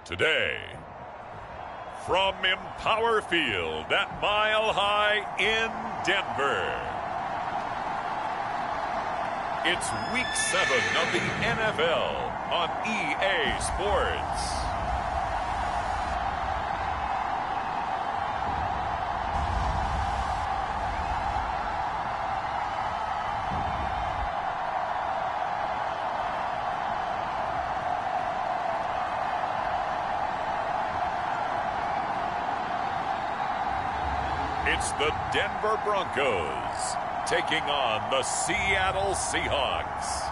Today, from Empower Field at Mile High in Denver, it's Week 7 of the NFL on EA Sports. It's the Denver Broncos taking on the Seattle Seahawks.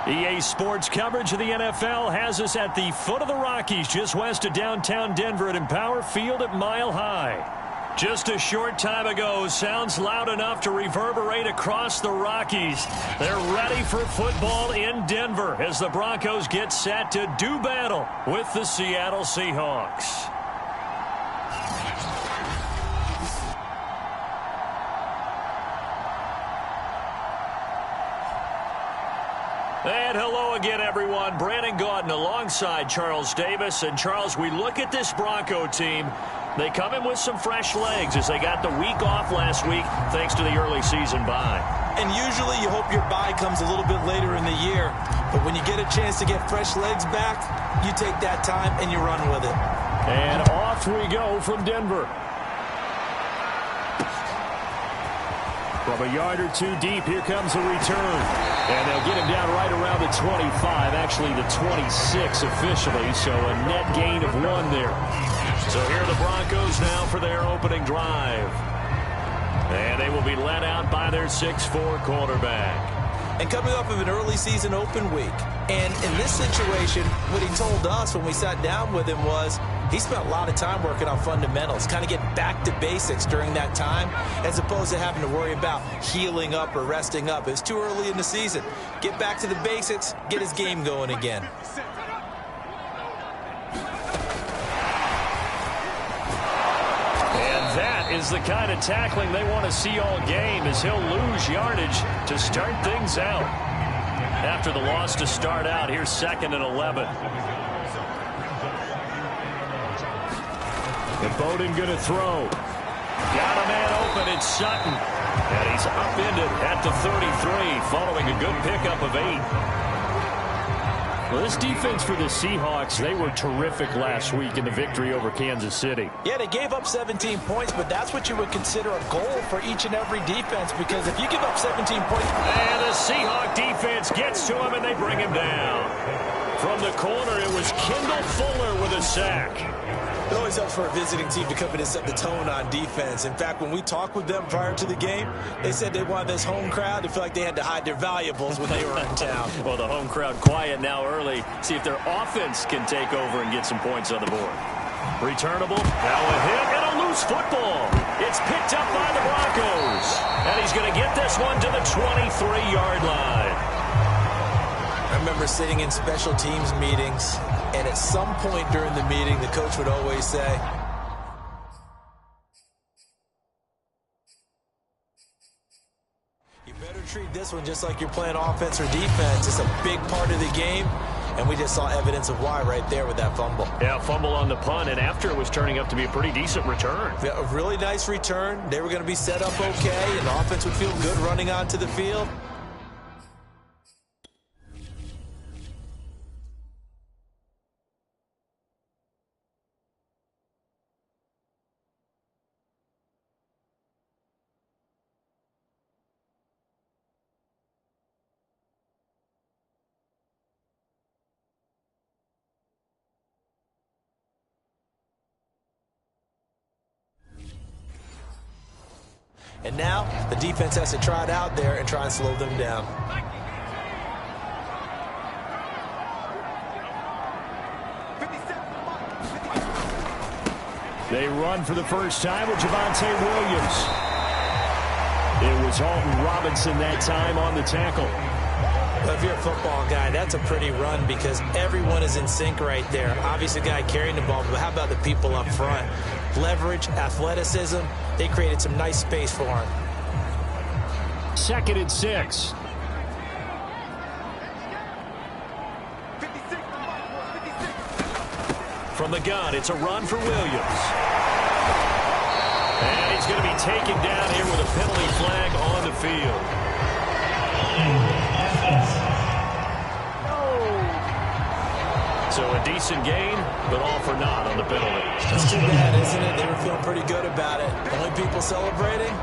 EA Sports coverage of the NFL has us at the foot of the Rockies, just west of downtown Denver at Empower Field at Mile High. Just a short time ago, sounds loud enough to reverberate across the Rockies. They're ready for football in Denver as the Broncos get set to do battle with the Seattle Seahawks. And hello again, everyone. Brandon Gaudin alongside Charles Davis. And, Charles, we look at this Bronco team. They come in with some fresh legs as they got the week off last week thanks to the early season bye. And usually you hope your bye comes a little bit later in the year. But when you get a chance to get fresh legs back, you take that time and you run with it. And off we go from Denver. From a yard or two deep, here comes a return. And they'll get him down right around the 25, actually the 26 officially, so a net gain of 1 there. So here are the Broncos now for their opening drive. And they will be led out by their 6'4" quarterback. And coming off of an early season open week. And in this situation, what he told us when we sat down with him was he spent a lot of time working on fundamentals, kind of getting back to basics during that time, as opposed to having to worry about healing up or resting up. It's too early in the season. Get back to the basics, get his game going again. And that is the kind of tackling they want to see all game, as he'll lose yardage to start things out. After the loss to start out, here's 2nd and 11. And Bowden going to throw. Got a man open, it's Sutton. And he's upended at the 33, following a good pickup of 8. Well, this defense for the Seahawks, they were terrific last week in the victory over Kansas City. Yeah, they gave up 17 points, but that's what you would consider a goal for each and every defense, because if you give up 17 points... And the Seahawk defense gets to him, and they bring him down. From the corner, it was Kendall Fuller with a sack. It always helps for a visiting team to come in and set the tone on defense. In fact, when we talked with them prior to the game, they said they wanted this home crowd to feel like they had to hide their valuables when they were in town. Well, the home crowd quiet now early. See if their offense can take over and get some points on the board. Returnable. Now a hit and a loose football. It's picked up by the Broncos. And he's going to get this one to the 23-yard line. I remember sitting in special teams meetings, and at some point during the meeting, the coach would always say, you better treat this one just like you're playing offense or defense. It's a big part of the game, and we just saw evidence of why right there with that fumble. Yeah, fumble on the punt, and after it was turning up to be a pretty decent return. Yeah, a really nice return. They were going to be set up okay, and the offense would feel good running onto the field. And now the defense has to try it out there and try and slow them down. They run for the first time with Javonte Williams. It was Alton Robinson that time on the tackle. Well, if you're a football guy, that's a pretty run because everyone is in sync right there. Obviously, the guy carrying the ball, but how about the people up front? Leverage, athleticism, they created some nice space for him. 2nd and 6. From the gun, it's a run for Williams. And he's going to be taken down here with a penalty flag on the field. So a decent gain, but all for naught on the penalty. That's too bad, isn't it? They were feeling pretty good about it. Only people celebrating?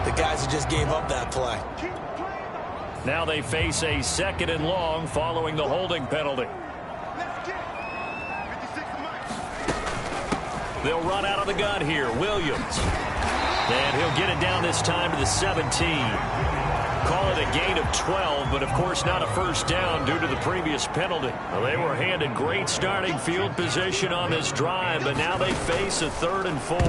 The guys who just gave up that play. Now they face a 2nd and long following the holding penalty. They'll run out of the gun here. Williams. And he'll get it down this time to the 17. Call it a gain of 12, but of course not a first down due to the previous penalty. Well, they were handed great starting field position on this drive, but now they face a 3rd and 4. And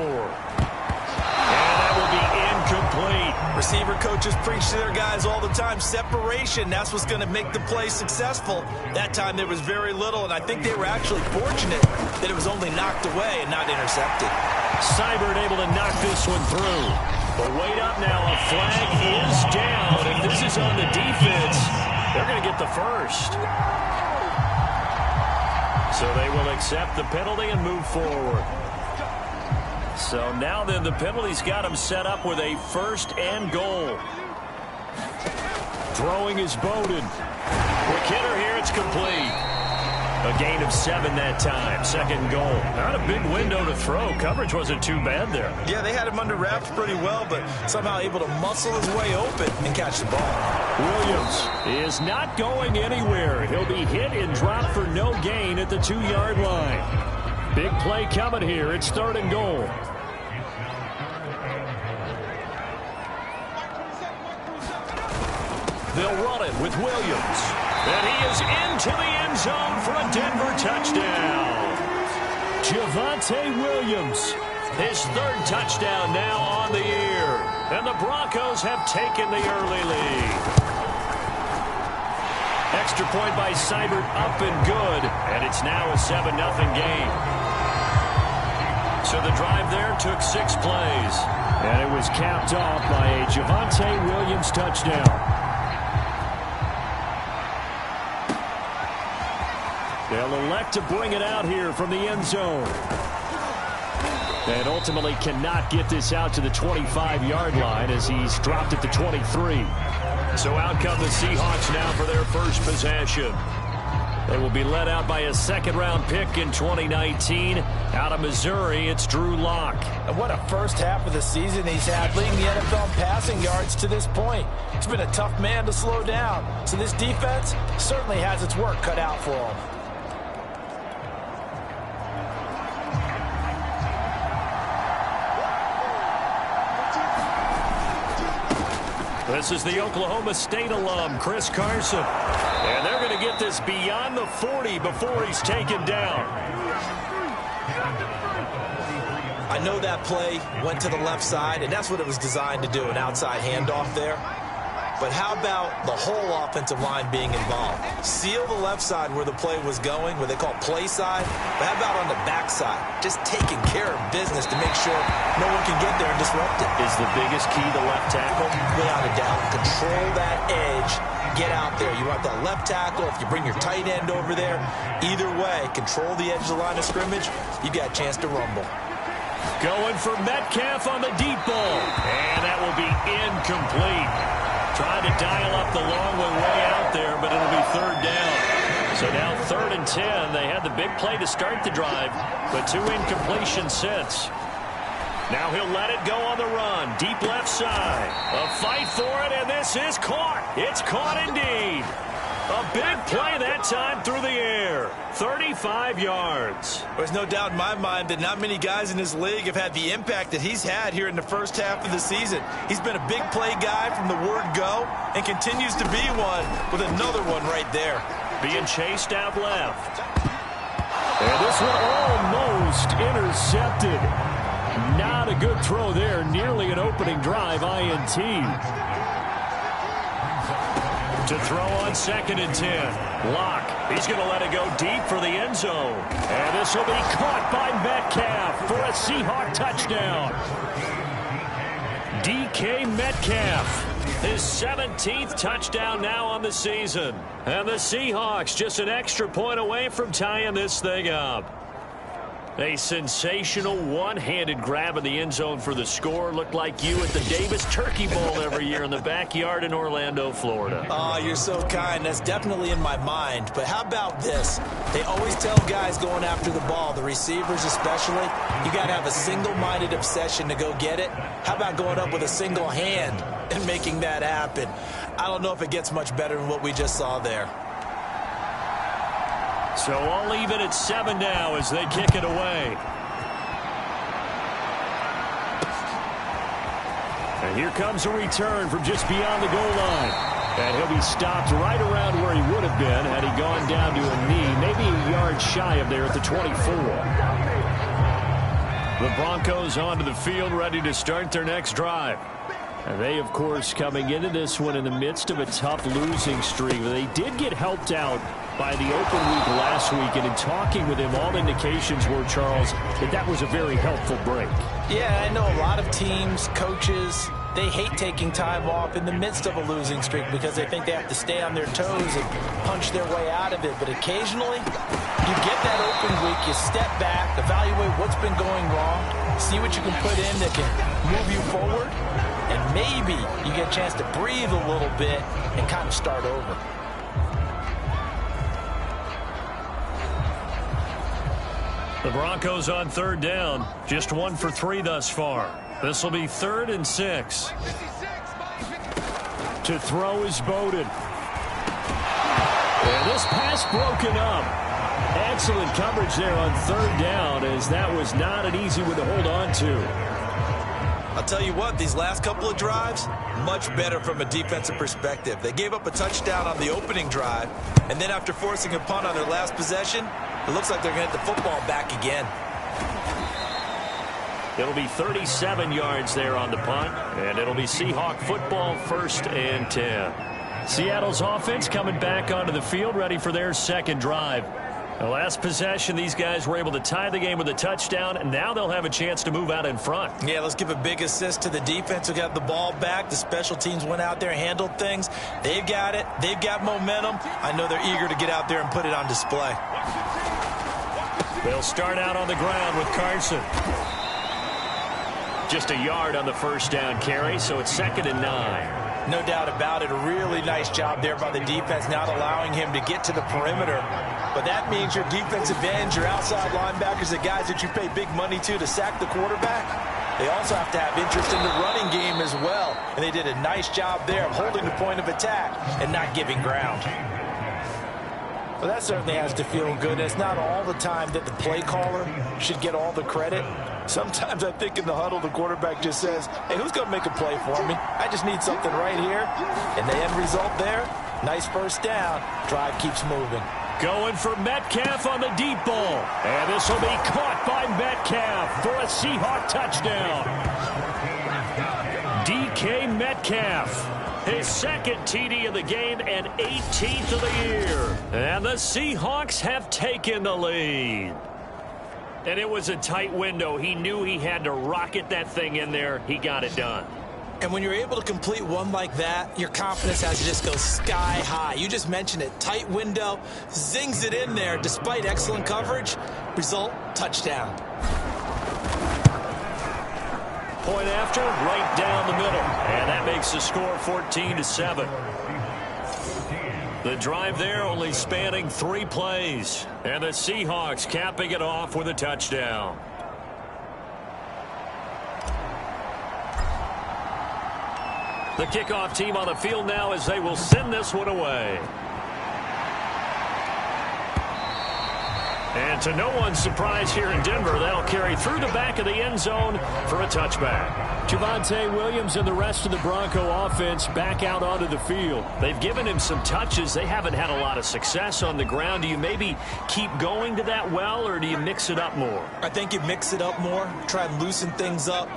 that will be incomplete. Receiver coaches preach to their guys all the time. Separation, that's what's going to make the play successful. That time there was very little, and I think they were actually fortunate that it was only knocked away and not intercepted. Seibert able to knock this one through. But wait up now, a flag is down. If this is on the defense, they're going to get the first. So they will accept the penalty and move forward. So now then the penalty's got them set up with a 1st and goal. Throwing is Bowden. Quick hitter here, it's complete. A gain of 7 that time. 2nd goal. Not a big window to throw. Coverage wasn't too bad there. Yeah, they had him under wraps pretty well, but somehow able to muscle his way open and catch the ball. Williams is not going anywhere. He'll be hit and dropped for no gain at the 2-yard line. Big play coming here. It's 3rd and goal. They'll run it with Williams. And he is into the end zone for a Denver touchdown. Javonte Williams, his 3rd touchdown now on the year. And the Broncos have taken the early lead. Extra point by Seibert up and good. And it's now a 7-0 game. So the drive there took 6 plays. And it was capped off by a Javonte Williams touchdown. They'll elect to bring it out here from the end zone. And ultimately cannot get this out to the 25-yard line as he's dropped at the 23. So out come the Seahawks now for their first possession. They will be led out by a 2nd-round pick in 2019. Out of Missouri, it's Drew Lock. And what a first half of the season he's had, leading the NFL in passing yards to this point. He's been a tough man to slow down. So this defense certainly has its work cut out for him. This is the Oklahoma State alum, Chris Carson. And they're going to get this beyond the 40 before he's taken down. I know that play went to the left side, and that's what it was designed to do, an outside handoff there. But how about the whole offensive line being involved? Seal the left side where the play was going, where they call play side. But how about on the back side? Just taking care of business to make sure no one can get there and disrupt it. Is the biggest key the left tackle? Without a doubt. Control that edge. Get out there. You want that left tackle. If you bring your tight end over there, either way, control the edge of the line of scrimmage. You got a chance to rumble. Going for Metcalf on the deep ball. And that will be incomplete. Trying to dial up the long one way out there, but it'll be 3rd down. So now 3rd and 10. They had the big play to start the drive, but 2 incompletions since. Now he'll let it go on the run. Deep left side. A fight for it, and this is caught. It's caught indeed. A big play that time through the air. 35 yards. There's no doubt in my mind that not many guys in this league have had the impact that he's had here in the first half of the season. He's been a big play guy from the word go and continues to be one with another one right there. Being chased out left. And this one almost intercepted. Not a good throw there. Nearly an opening drive INT. To throw on 2nd and 10. Lock. He's going to let it go deep for the end zone. And this will be caught by Metcalf for a Seahawk touchdown. DK Metcalf. His 17th touchdown now on the season. And the Seahawks just an extra point away from tying this thing up. A sensational one-handed grab in the end zone for the score. Looked like you at the Davis Turkey Bowl every year in the backyard in Orlando, Florida. Oh, you're so kind. That's definitely in my mind. But how about this? They always tell guys going after the ball, the receivers especially, you got to have a single-minded obsession to go get it. How about going up with a single hand and making that happen? I don't know if it gets much better than what we just saw there. So all even at 7 now as they kick it away. And here comes a return from just beyond the goal line. And he'll be stopped right around where he would have been had he gone down to a knee, maybe a yard shy of there at the 24. The Broncos onto the field, ready to start their next drive. And they, of course, coming into this one in the midst of a tough losing streak. They did get helped out by the open week last week, and in talking with him, all indications were, Charles, that was a very helpful break. Yeah, I know a lot of teams, coaches, they hate taking time off in the midst of a losing streak because they think they have to stay on their toes and punch their way out of it. But occasionally, you get that open week, you step back, evaluate what's been going wrong, see what you can put in that can move you forward, and maybe you get a chance to breathe a little bit and kind of start over. The Broncos on 3rd down, just 1 for 3 thus far. This will be 3rd and 6. To throw is Bowden. And this pass broken up. Excellent coverage there on 3rd down, as that was not an easy one to hold on to. I'll tell you what, these last couple of drives, much better from a defensive perspective. They gave up a touchdown on the opening drive, and then after forcing a punt on their last possession, it looks like they're going to get the football back again. It'll be 37 yards there on the punt, and it'll be Seahawk football, 1st and 10. Seattle's offense coming back onto the field, ready for their second drive. The last possession, these guys were able to tie the game with a touchdown, and now they'll have a chance to move out in front. Yeah, let's give a big assist to the defense who got the ball back. The special teams went out there, handled things. They've got it. They've got momentum. I know they're eager to get out there and put it on display. They'll start out on the ground with Carson. Just a yard on the 1st down carry, so it's 2nd and 9. No doubt about it. A really nice job there by the defense, not allowing him to get to the perimeter. But that means your defensive ends, your outside linebackers, the guys that you pay big money to sack the quarterback, they also have to have interest in the running game as well. And they did a nice job there of holding the point of attack and not giving ground. Well, that certainly has to feel good. It's not all the time that the play caller should get all the credit. Sometimes I think in the huddle, the quarterback just says, hey, who's going to make a play for me? I just need something right here. And the end result there, nice 1st down. Drive keeps moving. Going for Metcalf on the deep ball. And this will be caught by Metcalf for a Seahawk touchdown. DK Metcalf, his 2nd TD of the game and 18th of the year. And the Seahawks have taken the lead. And it was a tight window. He knew he had to rocket that thing in there. He got it done. And when you're able to complete one like that, your confidence has to just go sky high. You just mentioned it. Tight window, zings it in there despite excellent coverage. Result, touchdown. Point after, right down the middle. And that makes the score 14-7. The drive there only spanning 3 plays. And the Seahawks capping it off with a touchdown. The kickoff team on the field now as they will send this one away. And to no one's surprise here in Denver, that'll carry through the back of the end zone for a touchback. Javonte Williams and the rest of the Bronco offense back out onto the field. They've given him some touches. They haven't had a lot of success on the ground. Do you maybe keep going to that well, or do you mix it up more? I think you mix it up more, try and loosen things up.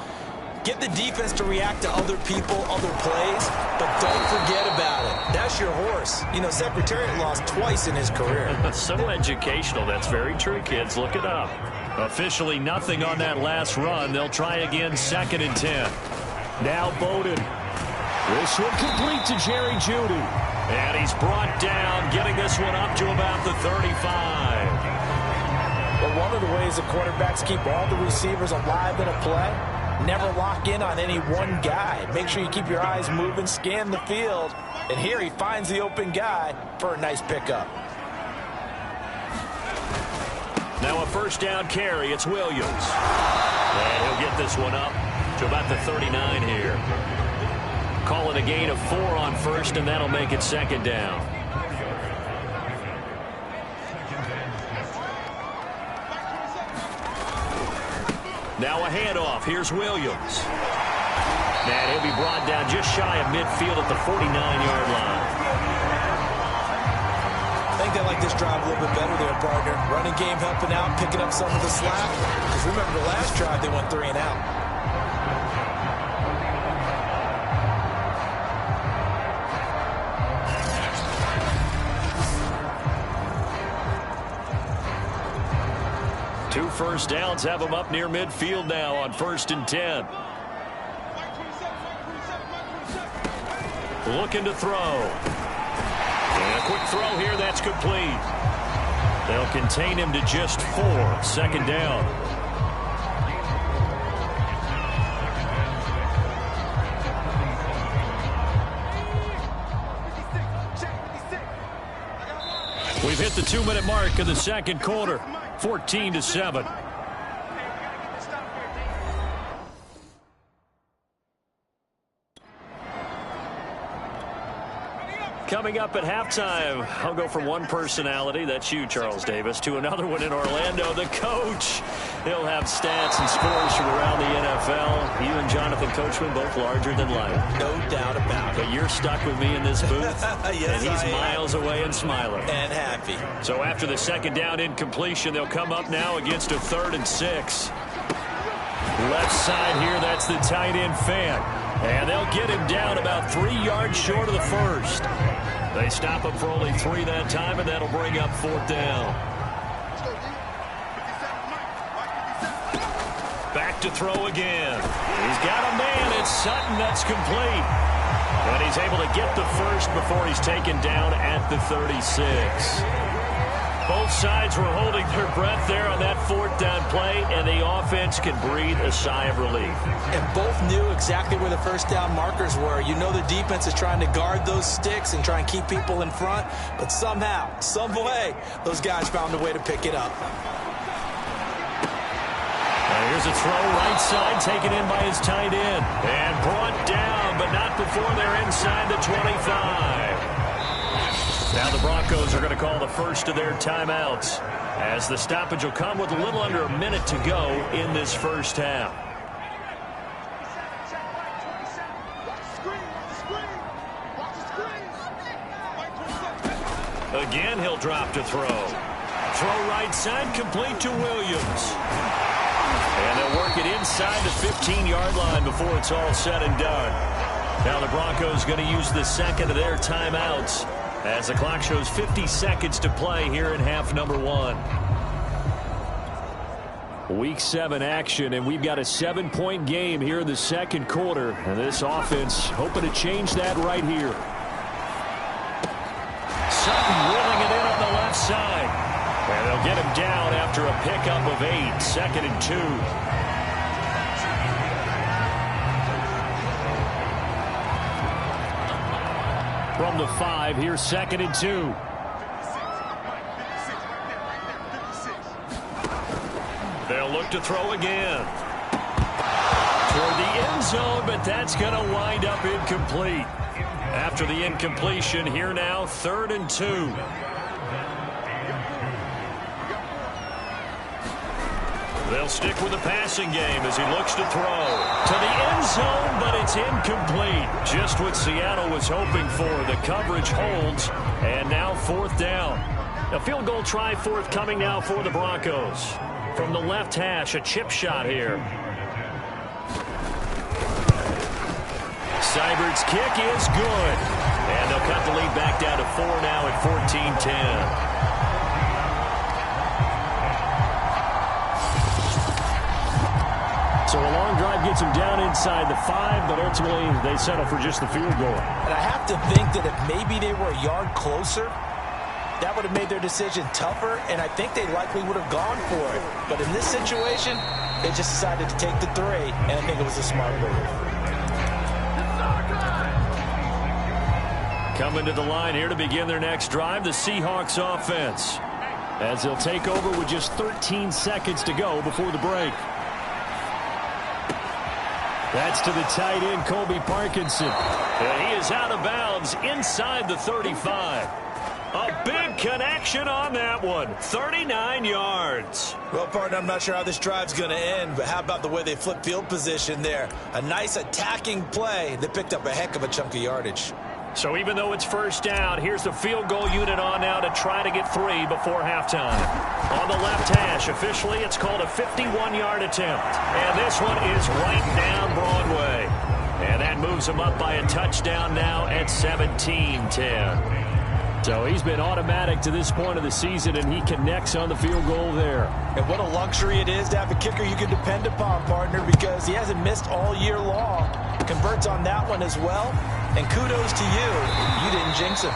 Get the defense to react to other people, other plays, but don't forget about it. That's your horse. You know, Secretariat lost twice in his career. So educational. That's very true, kids. Look it up. Officially nothing on that last run. They'll try again, 2nd and 10. Now Bowden. This one complete to Jerry Jeudy. And he's brought down, getting this one up to about the 35. But one of the ways the quarterbacks keep all the receivers alive in a play. Never lock in on any one guy. Make sure you keep your eyes moving, scan the field. And here he finds the open guy for a nice pickup. Now a first down carry. It's Williams. And he'll get this one up to about the 39 here. Call it a gain of 4 on first, and that'll make it second down. Now a handoff. Here's Williams. And he'll be brought down just shy of midfield at the 49-yard line. I think they like this drive a little bit better there, partner. Running game helping out, picking up some of the slack. Because remember the last drive, they went 3 and out. Two first downs have them up near midfield now on 1st and 10. Looking to throw. And a quick throw here, that's complete. They'll contain him to just 4. Second down. We've hit the 2-minute mark of the second quarter. 14-7. Coming up at halftime, I'll go from one personality, that's you, Charles Davis, to another one in Orlando, the coach. He'll have stats and scores from around the NFL. You and Jonathan Coachman, both larger than life. No doubt about it. But you're stuck with me in this booth, yes, and he's miles away and smiling. And happy. So after the second down incompletion, they'll come up now against a 3rd and 6. Left side here, that's the tight end Fan. And they'll get him down about 3 yards short of the first. They stop him for only 3 that time, and that'll bring up 4th down. Back to throw again. He's got a man. It's Sutton. That's complete. And he's able to get the first before he's taken down at the 36. Both sides were holding their breath there on that 4th down play, and the offense can breathe a sigh of relief. And both knew exactly where the first down markers were. You know the defense is trying to guard those sticks and try and keep people in front, but somehow, some way, those guys found a way to pick it up. Here's a throw right side taken in by his tight end. And brought down, but not before they're inside the 25. Now the Broncos are going to call the first of their timeouts, as the stoppage will come with a little under a minute to go in this first half. Again, he'll drop to throw. Throw right side, complete to Williams. And they'll work it inside the 15-yard line before it's all said and done. Now the Broncos going to use the second of their timeouts, as the clock shows 50 seconds to play here in half number 1. Week 7 action, and we've got a 7-point game here in the second quarter. And this offense hoping to change that right here. Sutton wheeling it in on the left side. And they'll get him down after a pickup of 8. 2nd and 2. From the 5, here's 2nd and 2. They'll look to throw again. Toward the end zone, but that's going to wind up incomplete. After the incompletion, here now, 3rd and 2. They'll stick with the passing game as he looks to throw. To the end zone, but it's incomplete. Just what Seattle was hoping for. The coverage holds, and now 4th down. A field goal try forthcoming now for the Broncos. From the left hash, a chip shot here. Seibert's kick is good. And they'll cut the lead back down to 4 now at 14-10. So a long drive gets them down inside the 5, but ultimately they settle for just the field goal. And I have to think that if maybe they were a yard closer, that would have made their decision tougher, and I think they likely would have gone for it. But in this situation, they just decided to take the 3, and I think it was a smart move. Coming to the line here to begin their next drive, the Seahawks offense, as they'll take over with just 13 seconds to go before the break. That's to the tight end, Colby Parkinson. And he is out of bounds inside the 35. A big connection on that one. 39 yards. Well, partner, I'm not sure how this drive's going to end, but how about the way they flip field position there? A nice attacking play that picked up a heck of a chunk of yardage. So even though it's first down, here's the field goal unit on now to try to get 3 before halftime. On the left hash, officially, it's called a 51-yard attempt. And this one is right down Broadway. And that moves him up by a touchdown now at 17-10. So he's been automatic to this point of the season, and he connects on the field goal there. And what a luxury it is to have a kicker you can depend upon, partner, because he hasn't missed all year long. Converts on that one as well. And kudos to you. You didn't jinx him.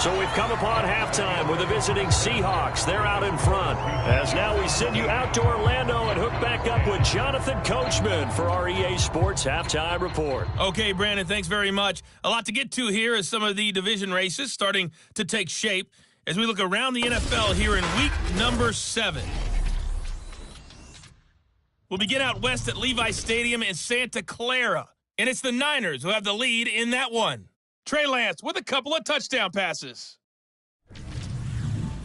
So we've come upon halftime with the visiting Seahawks. They're out in front. As now we send you out to Orlando and hook back up with Jonathan Coachman for our EA Sports Halftime Report. Okay, Brandon, thanks very much. A lot to get to here as some of the division races starting to take shape as we look around the NFL here in week number 7. We'll begin out west at Levi Stadium in Santa Clara. And it's the Niners who have the lead in that one. Trey Lance with a couple of touchdown passes.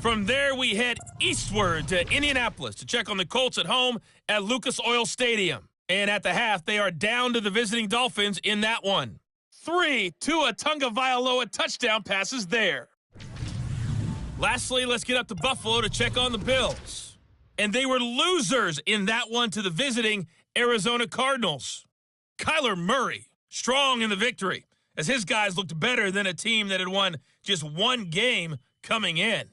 From there, we head eastward to Indianapolis to check on the Colts at home at Lucas Oil Stadium. And at the half, they are down to the visiting Dolphins in that one. 3 Tua Tagovailoa touchdown passes there. Lastly, let's get up to Buffalo to check on the Bills. And they were losers in that one to the visiting Arizona Cardinals. Kyler Murray, strong in the victory, as his guys looked better than a team that had won just one game coming in.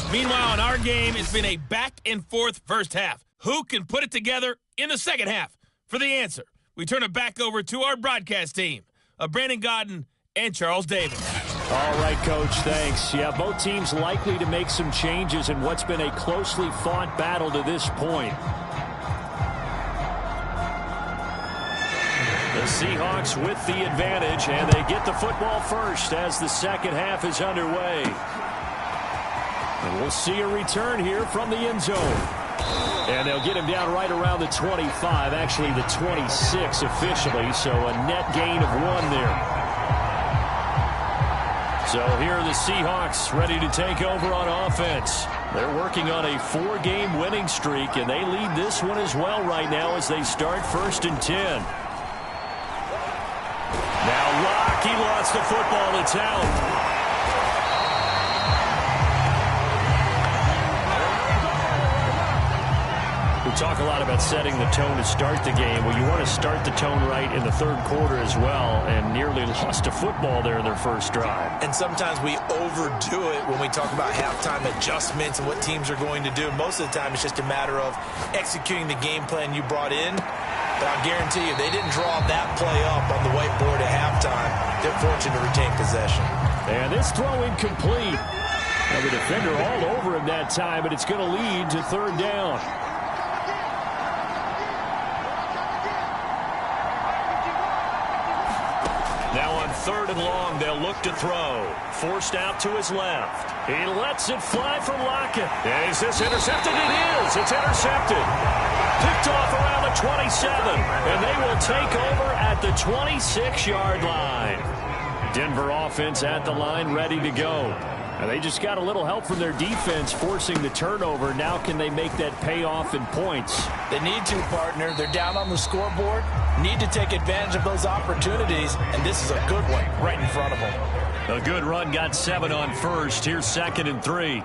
Meanwhile, in our game, it's been a back-and-forth first half. Who can put it together in the second half? For the answer, we turn it back over to our broadcast team of Brandon Godden and Charles Davis. All right, Coach, thanks. Yeah, both teams likely to make some changes in what's been a closely fought battle to this point. The Seahawks with the advantage, and they get the football first as the second half is underway. And we'll see a return here from the end zone. And they'll get him down right around the 25, actually the 26 officially, so a net gain of 1 there. So here are the Seahawks ready to take over on offense. They're working on a 4-game winning streak, and they lead this one as well right now as they start 1st and 10. Now Locke, he lost the football. It's out. We talk a lot about setting the tone to start the game. Well, you want to start the tone right in the third quarter as well, and nearly lost a football there in their first drive. And sometimes we overdo it when we talk about halftime adjustments and what teams are going to do. Most of the time, it's just a matter of executing the game plan you brought in. But I'll guarantee you, they didn't draw that play up on the whiteboard at halftime. They're fortunate to retain possession. And this throw incomplete. Now the defender all over him that time, but it's going to lead to 3rd down. Now on 3rd and long, they'll look to throw. Forced out to his left. He lets it fly for Lockett. Is this intercepted? It is. It's intercepted. Picked off around the 27. And they will take over at the 26-yard line. Denver offense at the line, ready to go. And they just got a little help from their defense forcing the turnover. Now can they make that pay off in points? They need to, partner. They're down on the scoreboard. Need to take advantage of those opportunities. And this is a good one right in front of them. A good run got 7 on 1st. Here's 2nd and 3.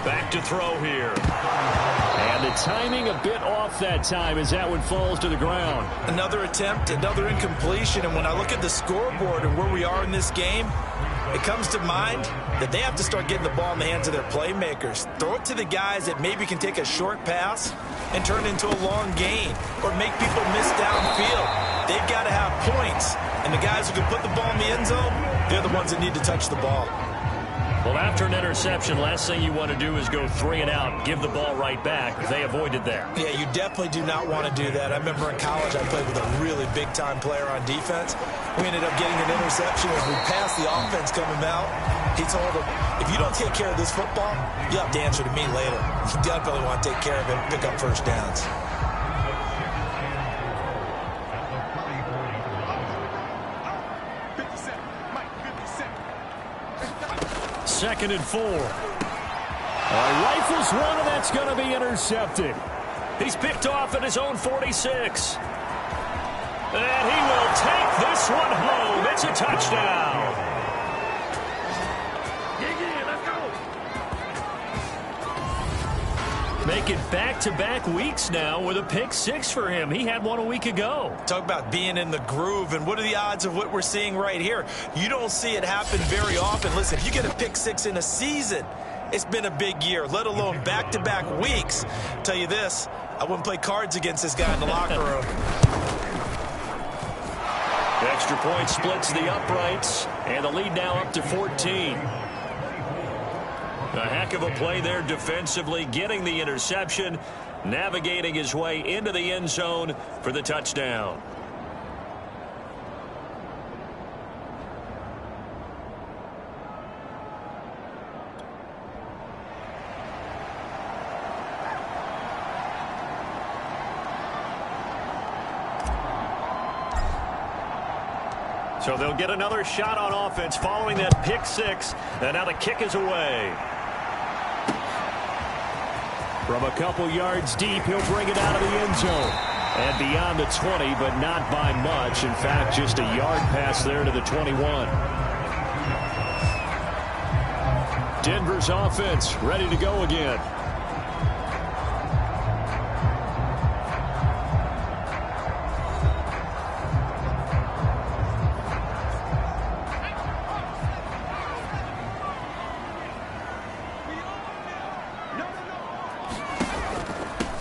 Back to throw here. And And the timing a bit off that time as that one falls to the ground. Another attempt, another incompletion. And when I look at the scoreboard and where we are in this game, it comes to mind that they have to start getting the ball in the hands of their playmakers. Throw it to the guys that maybe can take a short pass and turn it into a long gain or make people miss downfield. They've got to have points. And the guys who can put the ball in the end zone, they're the ones that need to touch the ball. Well, after an interception, last thing you want to do is go 3 and out, give the ball right back. They avoided that. Yeah, you definitely do not want to do that. I remember in college I played with a really big-time player on defense. We ended up getting an interception as we passed the offense coming out. He told him, if you don't take care of this football, you'll have to answer to me later. You definitely want to take care of it and pick up first downs. Second and 4. Rifles one, and that's going to be intercepted. He's picked off at his own 46. And he will take this one home. It's a touchdown. Make it back-to-back weeks now with a pick 6 for him. He had one a week ago. Talk about being in the groove, and what are the odds of what we're seeing right here? You don't see it happen very often. Listen, if you get a pick 6 in a season, it's been a big year, let alone back-to-back weeks. I'll tell you this, I wouldn't play cards against this guy in the locker room. The extra point splits the uprights, and the lead now up to 14. A heck of a play there defensively, getting the interception, navigating his way into the end zone for the touchdown. So they'll get another shot on offense following that pick 6, and now the kick is away. From a couple yards deep, he'll bring it out of the end zone. And beyond the 20, but not by much. In fact, just a yard pass there to the 21. Denver's offense ready to go again.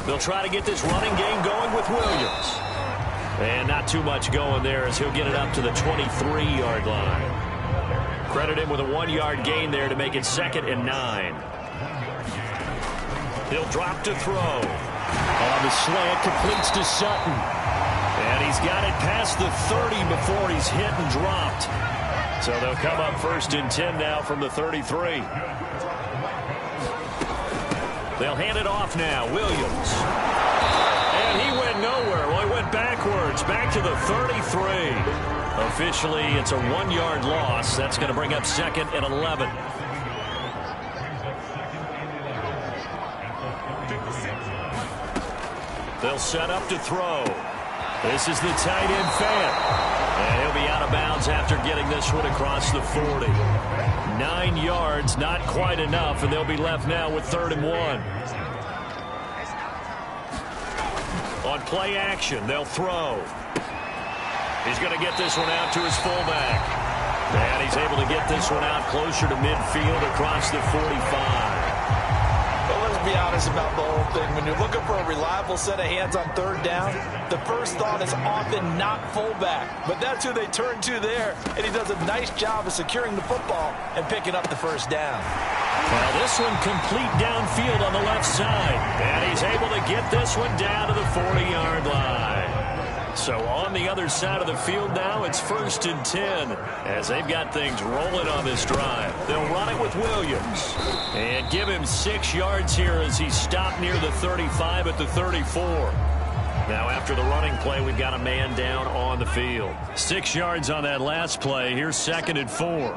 They'll try to get this running game going with Williams. And not too much going there as he'll get it up to the 23-yard line. Credit him with a 1-yard gain there to make it 2nd and 9. He'll drop to throw. On the slant, completes to Sutton. And he's got it past the 30 before he's hit and dropped. So they'll come up 1st and 10 now from the 33. They'll hand it off now. Williams. And he went nowhere. Well, he went backwards. Back to the 33. Officially, it's a 1-yard loss. That's going to bring up 2nd and 11. They'll set up to throw. This is the tight end Fant. And he'll be out of bounds after getting this one across the 40. 9 yards, not quite enough, and they'll be left now with 3rd and 1. On play action, they'll throw. He's going to get this one out to his fullback. And he's able to get this one out closer to midfield across the 45. Well, let's be honest about the whole thing. When you're looking for a reliable set of hands on 3rd down, the first thought is often not fullback. But that's who they turn to there. And he does a nice job of securing the football and picking up the first down. Well, this one complete downfield on the left side. And he's able to get this one down to the 40-yard line. So on the other side of the field now, it's 1st and 10 as they've got things rolling on this drive. They'll run it with Williams and give him 6 yards here as he stopped near the 35 at the 34. Now after the running play, we've got a man down on the field. 6 yards on that last play. Here's 2nd and 4.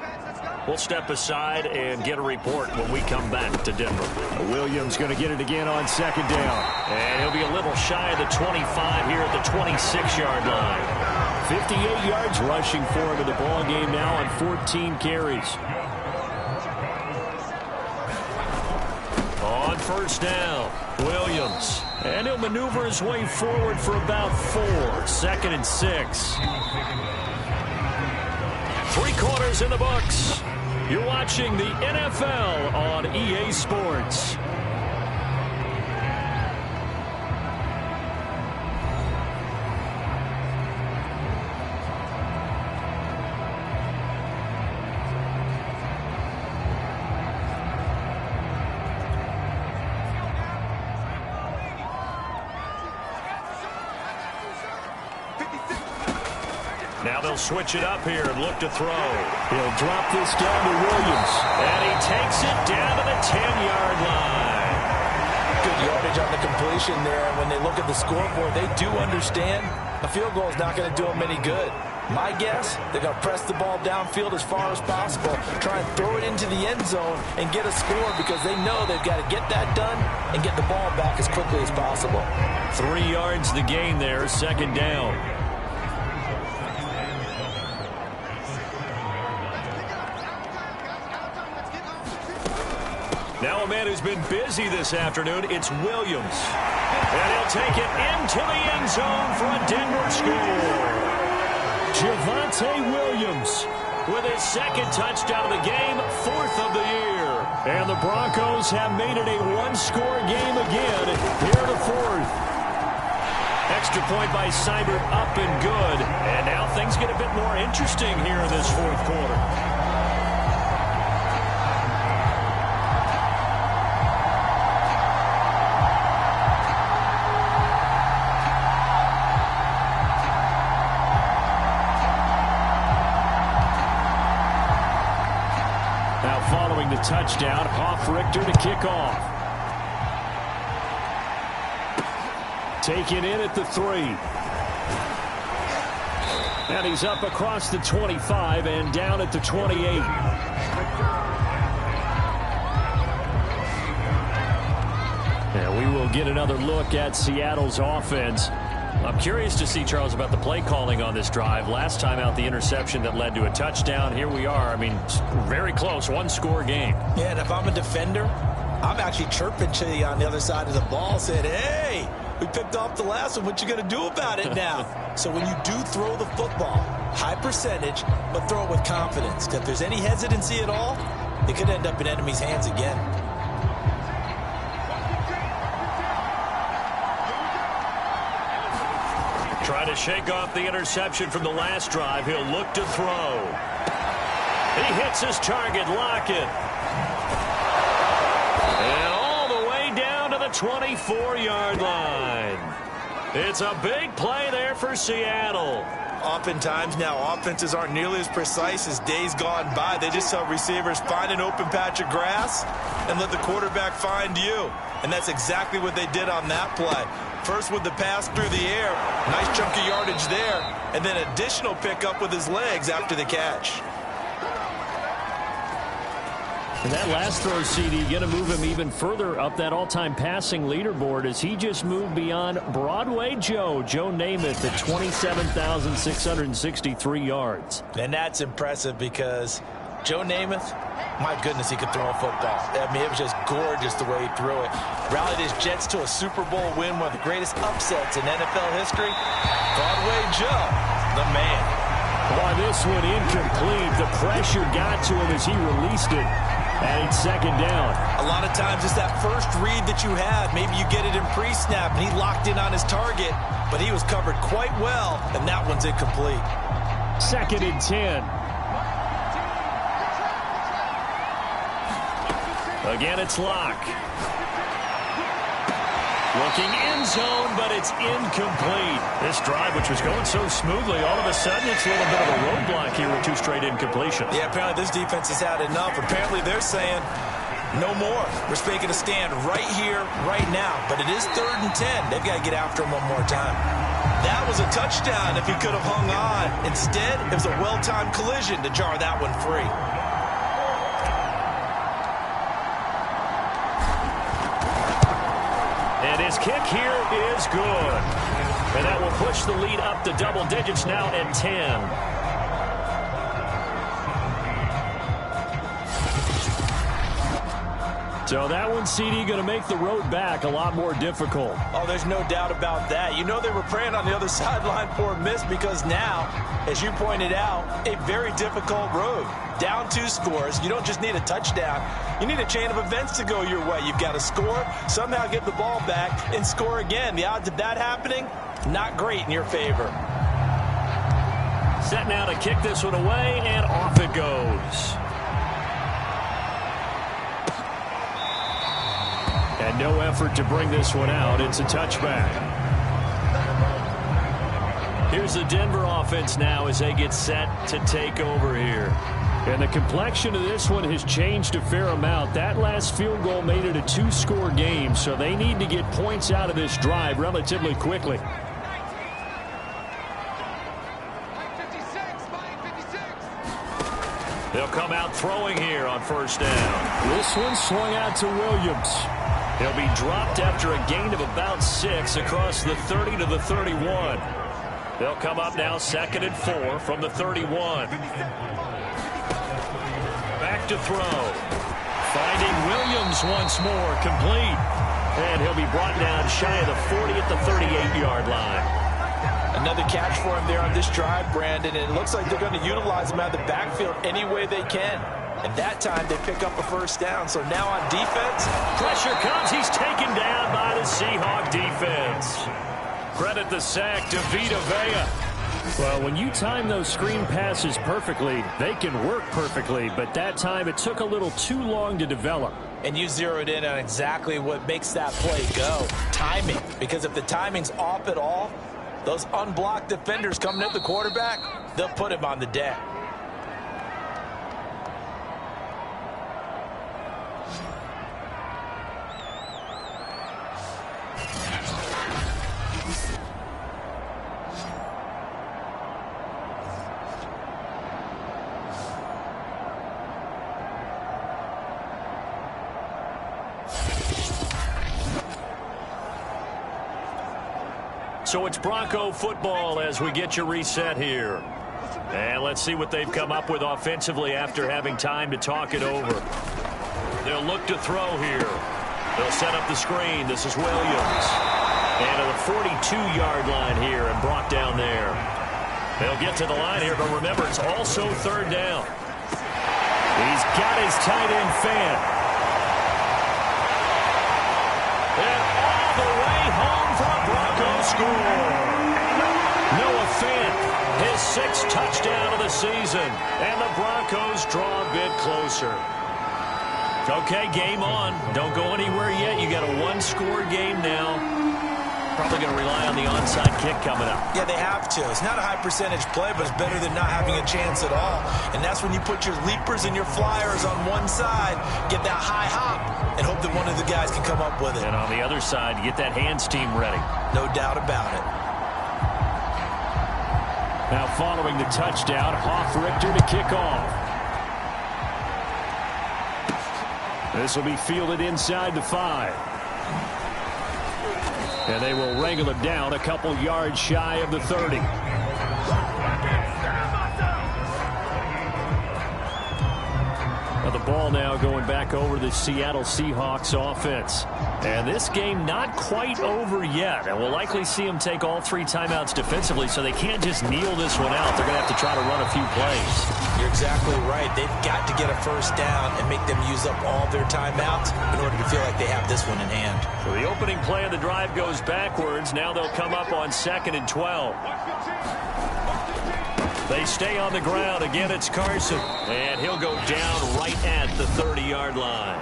We'll step aside and get a report when we come back to Denver. Williams going to get it again on 2nd down. And he'll be a little shy of the 25 here at the 26-yard line. 58 yards rushing for him in the ball game now on 14 carries. On first down. Williams. And he'll maneuver his way forward for about 4. 2nd and 6. 3 quarters in the books. You're watching the NFL on EA Sports. Now they'll switch it up here and look to throw. He'll drop this down to Williams. And he takes it down to the 10-yard line. Good yardage on the completion there. When they look at the scoreboard, they do understand a field goal is not going to do them any good. My guess, they're going to press the ball downfield as far as possible, try and throw it into the end zone and get a score because they know they've got to get that done and get the ball back as quickly as possible. 3 yards the gain there, 2nd down. Now a man who's been busy this afternoon, it's Williams. And he'll take it into the end zone for a Denver score. Javonte Williams with his 2nd touchdown of the game, 4th of the year. And the Broncos have made it a 1-score game again here in the 4th. Extra point by Seibert, up and good. And now things get a bit more interesting here in this 4th quarter. Following the touchdown, Hoff-Richter to kick off. Taken in at the 3. And he's up across the 25 and down at the 28. And we will get another look at Seattle's offense. I'm curious to see, Charles, about the play calling on this drive. Last time out, the interception that led to a touchdown. Here we are. I mean, very close, 1-score game. Yeah, and if I'm a defender, I'm actually chirping to you on the other side of the ball, saying, hey, we picked off the last one. What you going to do about it now? So when you do throw the football, high percentage, but throw it with confidence. Because if there's any hesitancy at all, it could end up in enemy's hands again. Trying to shake off the interception from the last drive. He'll look to throw. He hits his target, Lockett. And all the way down to the 24-yard line. It's a big play there for Seattle. Oftentimes now, offenses aren't nearly as precise as days gone by. They just help receivers find an open patch of grass and let the quarterback find you. And that's exactly what they did on that play. First with the pass through the air, nice chunk of yardage there, and then additional pickup with his legs after the catch. And that last throw, CD, going to move him even further up that all-time passing leaderboard as he just moved beyond Broadway Joe Namath at 27,663 yards. And that's impressive because Joe Namath, my goodness, he could throw a football. I mean, it was just gorgeous the way he threw it. Rallied his Jets to a Super Bowl win, one of the greatest upsets in NFL history. Broadway Joe, the man. Boy, this one incomplete. The pressure got to him as he released it. And it's 2nd down. A lot of times it's that first read that you have. Maybe you get it in pre-snap, and he locked in on his target, but he was covered quite well, and that one's incomplete. 2nd and 10. Again, it's Locke. Looking end zone, but it's incomplete. This drive, which was going so smoothly, all of a sudden it's a little bit of a roadblock here with 2 straight incompletions. Yeah, apparently this defense has had enough. Apparently they're saying no more. We're making a stand right here, right now. But it is 3rd and 10. They've got to get after him one more time. That was a touchdown if he could have hung on. Instead, it was a well-timed collision to jar that one free. And his kick here is good. And that will push the lead up to double digits now at 10. So that one, CD, going to make the road back a lot more difficult. Oh, there's no doubt about that. You know they were praying on the other sideline for a miss because now, as you pointed out, a very difficult road. Down 2 scores. You don't just need a touchdown. You need a chain of events to go your way. You've got to score, somehow get the ball back, and score again. The odds of that happening, not great in your favor. Set now to kick this one away, and off it goes. And no effort to bring this one out. It's a touchback. Here's the Denver offense now as they get set to take over here. And the complexion of this one has changed a fair amount. That last field goal made it a 2-score game, so they need to get points out of this drive relatively quickly. They'll come out throwing here on first down. This one swung out to Williams. He'll be dropped after a gain of about 6 across the 30 to the 31. They'll come up now 2nd and 4 from the 31. Back to throw. Finding Williams once more, complete. And he'll be brought down shy of the 40 at the 38-yard line. Another catch for him there on this drive, Brandon, and it looks like they're going to utilize him out of the backfield any way they can. And that time they pick up a first down. So now on defense, pressure comes. He's taken down by the Seahawk defense. Credit the sack to Vita Vea. Well, when you time those screen passes perfectly, they can work perfectly. But that time it took a little too long to develop. And you zeroed in on exactly what makes that play go. Timing. Because if the timing's off at all, those unblocked defenders coming at the quarterback, they'll put him on the deck. So it's Bronco football as we get you reset here. And let's see what they've come up with offensively after having time to talk it over. They'll look to throw here. They'll set up the screen. This is Williams. And to the 42-yard line here and brought down there. They'll get to the line here, but remember, it's also 3rd down. He's got his tight end fan. And all the way home for a Broncos score. Noah Fant, his 6th touchdown of the season. And the Broncos draw a bit closer. Okay, game on. Don't go anywhere yet. You got a 1-score game now. Probably going to rely on the onside kick coming up. Yeah, they have to. It's not a high percentage play, but it's better than not having a chance at all. And that's when you put your leapers and your flyers on one side, get that high hop, and hope that one of the guys can come up with it. And on the other side, get that hands team ready. No doubt about it. Now following the touchdown, Richter to kick off. This will be fielded inside the 5. And they will wrangle it down a couple yards shy of the 30. Now the ball now going back over the Seattle Seahawks offense. And this game not quite over yet. And we'll likely see them take all 3 timeouts defensively, so they can't just kneel this one out. They're going to have to try to run a few plays. You're exactly right. They've got to get a first down and make them use up all their timeouts in order to feel like they have this one in hand. So the opening play of the drive goes backwards. Now they'll come up on 2nd and 12. They stay on the ground. Again, it's Carson. And he'll go down right at the 30-yard line.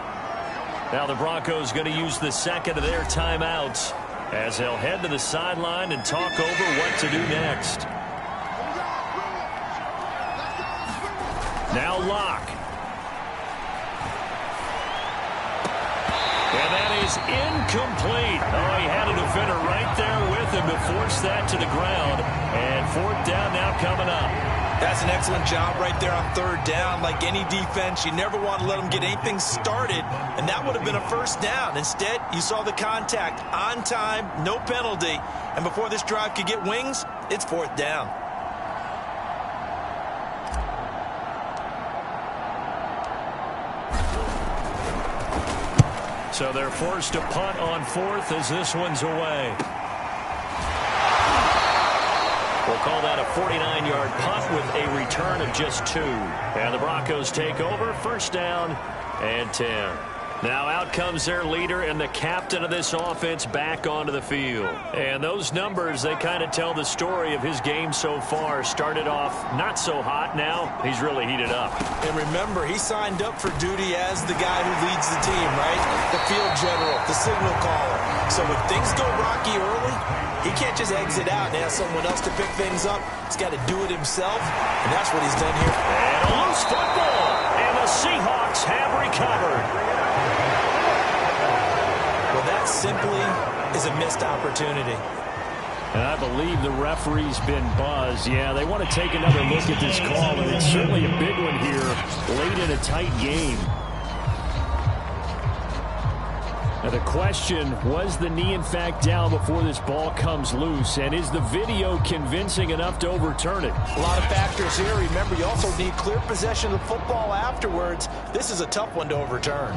Now the Broncos going to use the 2nd of their timeouts as they'll head to the sideline and talk over what to do next. Now Locke. And that is incomplete. Oh, he had a defender right there with him to force that to the ground. And 4th down now coming up. That's an excellent job right there on 3rd down. Like any defense, you never want to let them get anything started, and that would have been a first down. Instead, you saw the contact on time, no penalty, and before this drive could get wings, it's 4th down. So they're forced to punt on fourth as this one's away. We'll call that a 49-yard punt with a return of just 2. And the Broncos take over, first down and 10. Now out comes their leader and the captain of this offense back onto the field. And those numbers, they kind of tell the story of his game so far. Started off not so hot. Now he's really heated up. And remember, he signed up for duty as the guy who leads the team, right? The field general, the signal caller. So when things go rocky early, he can't just exit out and ask someone else to pick things up. He's got to do it himself, and that's what he's done here. And a loose football, and the Seahawks have recovered. Well, that simply is a missed opportunity. And I believe the referee's been buzzed. Yeah, they want to take another look at this call, and it's certainly a big one here late in a tight game. Now the question, was the knee in fact down before this ball comes loose? And is the video convincing enough to overturn it? A lot of factors here. Remember, you also need clear possession of the football afterwards. This is a tough one to overturn.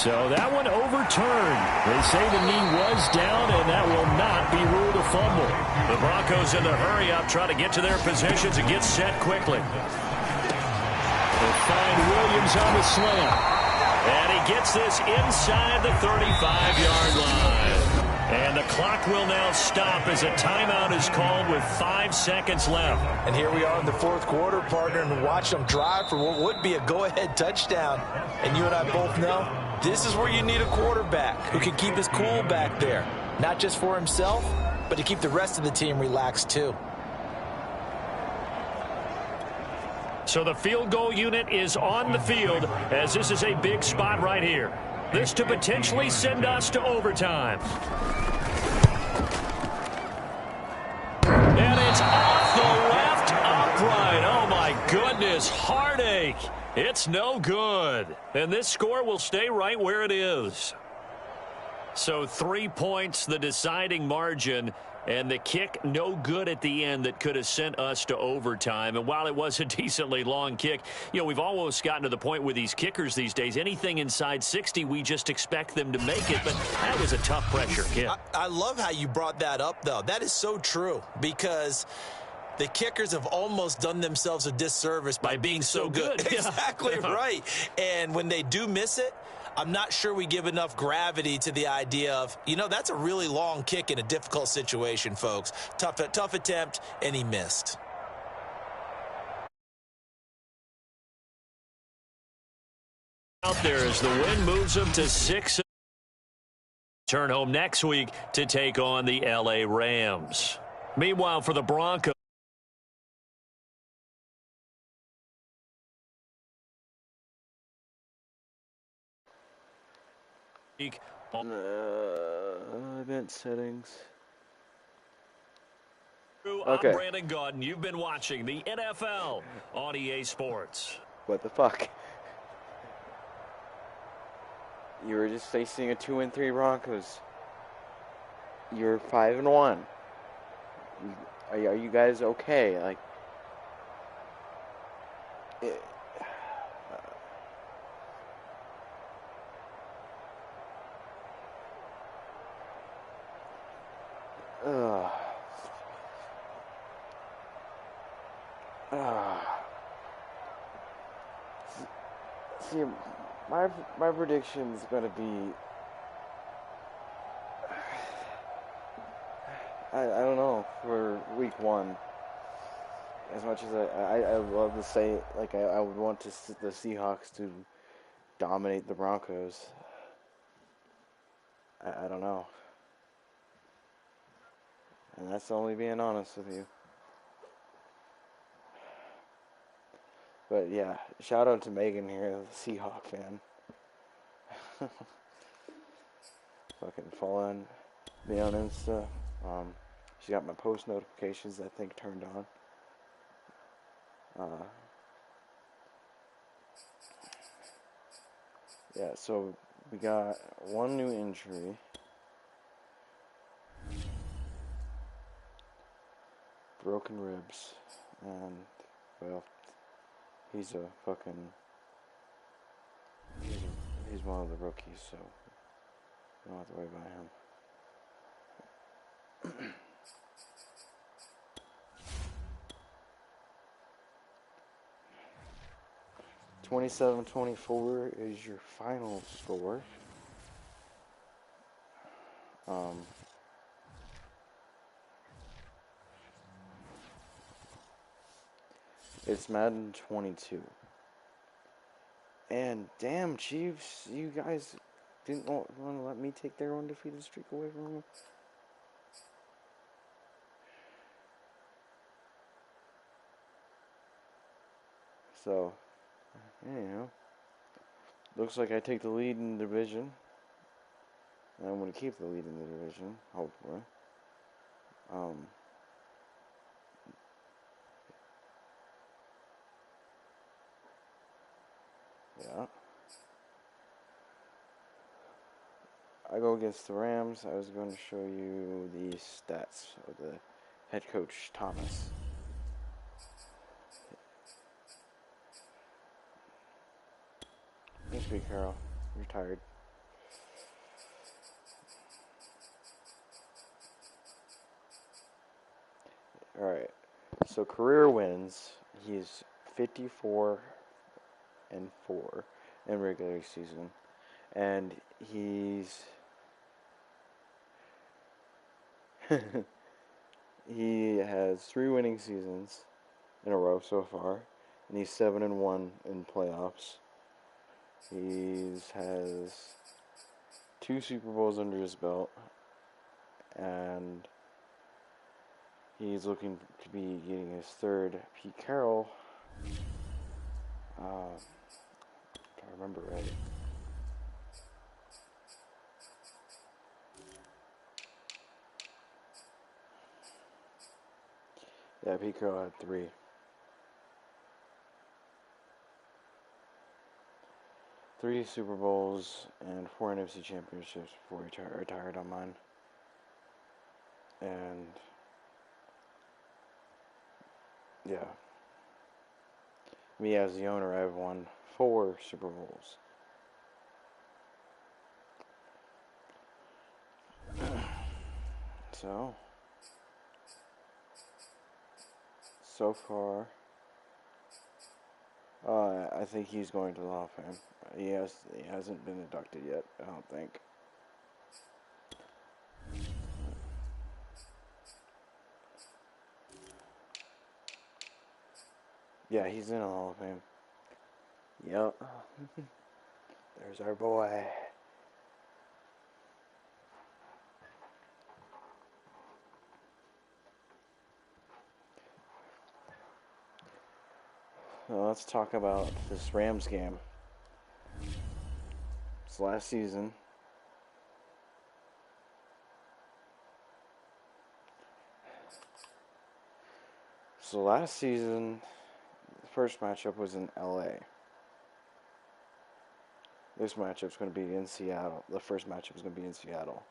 So that one overturned. They say the knee was down, and that will not be ruled a fumble. The Broncos in the hurry-up try to get to their positions and get set quickly. They find Williams on the slant. And he gets this inside the 35-yard line. And the clock will now stop as a timeout is called with 5 seconds left. And here we are in the fourth quarter, partner, and watch them drive for what would be a go-ahead touchdown. And you and I both know this is where you need a quarterback who can keep his cool back there. Not just for himself, but to keep the rest of the team relaxed too. So the field goal unit is on the field as this is a big spot right here. This to potentially send us to overtime. And it's off the left upright. Oh, my goodness. Heartache. It's no good. And this score will stay right where it is. So 3 points, the deciding margin. And the kick no good at the end that could have sent us to overtime. And while it was a decently long kick, you know, we've almost gotten to the point with these kickers these days. Anything inside 60, we just expect them to make it. But that was a tough pressure kick. I love how you brought that up, though. That is so true because the kickers have almost done themselves a disservice by being so good. Exactly right. And when they do miss it, I'm not sure we give enough gravity to the idea of, you know, that's a really long kick in a difficult situation, folks. Tough attempt, and he missed. Out there as the win moves them to 6. Turn home next week to take on the L.A. Rams. Meanwhile, for the Broncos, event settings. Okay. I'm Brandon Gaudin. You've been watching the NFL on EA Sports. What the fuck? You were just facing a 2-3 Broncos. You're 5-1. Are you guys okay? Like, see, my prediction is going to be, I don't know, for week 1. As much as I would love to say, like, I would want the Seahawks to dominate the Broncos. I don't know. And that's only being honest with you. But yeah, shout out to Megan here, the Seahawk fan. Fucking following me on Insta. She got my post notifications, I think, turned on. Yeah, so we got one new injury. broken ribs, and well, he's a fucking he's one of the rookies, so you don't have to worry about him. 27-24 is your final score. It's Madden 22. And damn, Chiefs, you guys didn't want to let me take their undefeated streak away from them. So, anyhow, looks like I take the lead in the division. And I'm going to keep the lead in the division, hopefully. Yeah. I go against the Rams. I was going to show you the stats of the head coach, Thomas. Thanks, Pete Carroll. You're tired. Alright. So career wins. He's 54-4 in regular season. And he's he has 3 winning seasons in a row so far, and he's 7-1 in playoffs. He has 2 Super Bowls under his belt, and he's looking to be getting his 3rd Pete Carroll. If I remember right. Yeah, Pete Carroll had 3. 3 Super Bowls and 4 NFC championships before he retired on mine. And yeah, me as the owner, I've won 4 Super Bowls. So far, I think he's going to the Hall of Fame. He hasn't been inducted yet, I don't think. Yeah, he's in the Hall of Fame. Yep. There's our boy. Well, let's talk about this Rams game. It's last season. So last season, the first matchup was in LA. This matchup's going to be in Seattle. The first matchup is going to be in Seattle.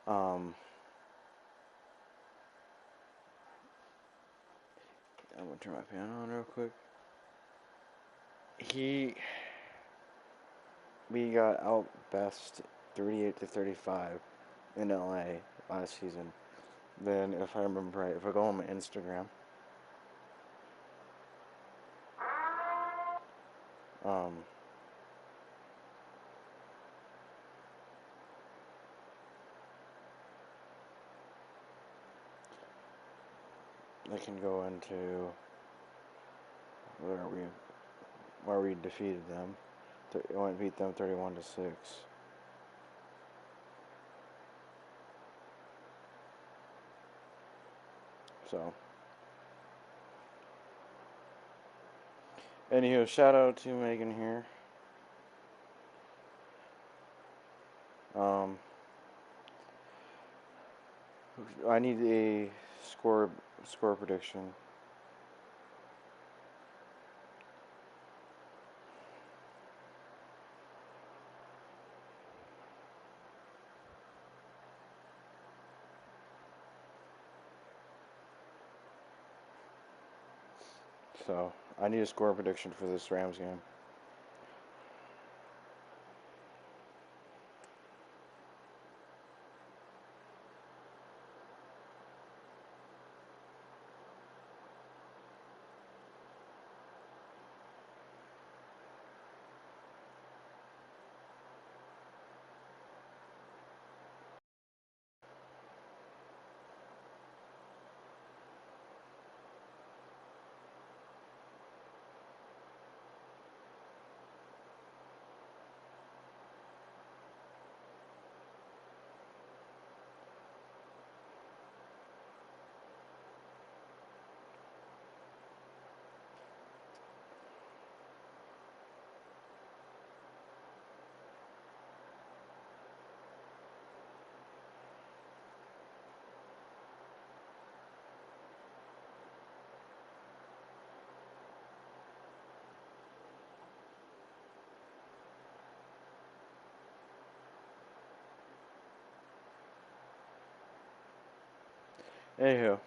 I'm going to turn my fan on real quick. We got out best 38-35 in LA last season. Then, if I remember right, if I go on my Instagram, I can go into where we defeated them. We beat them 31-6. So, anywho, shout out to Megan here. I need a score prediction. So I need a score prediction for this Rams game. Anywho.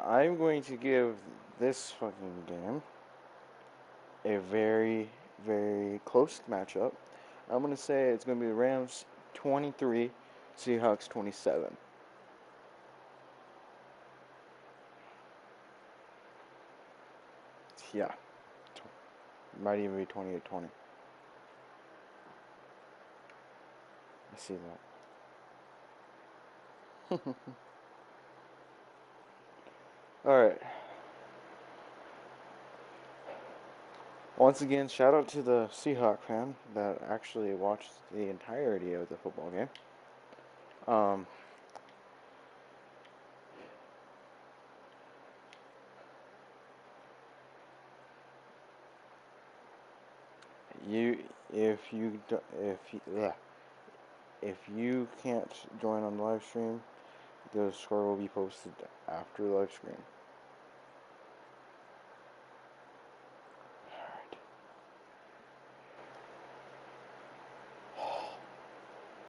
I'm going to give this fucking game a very, very close matchup. I'm going to say it's going to be the Rams 23, Seahawks 27. Yeah. Might even be 28-20. I see that. Alright. Once again, shout out to the Seahawk fan that actually watched the entirety of the football game. If you can't join on the live stream, the score will be posted after the live stream.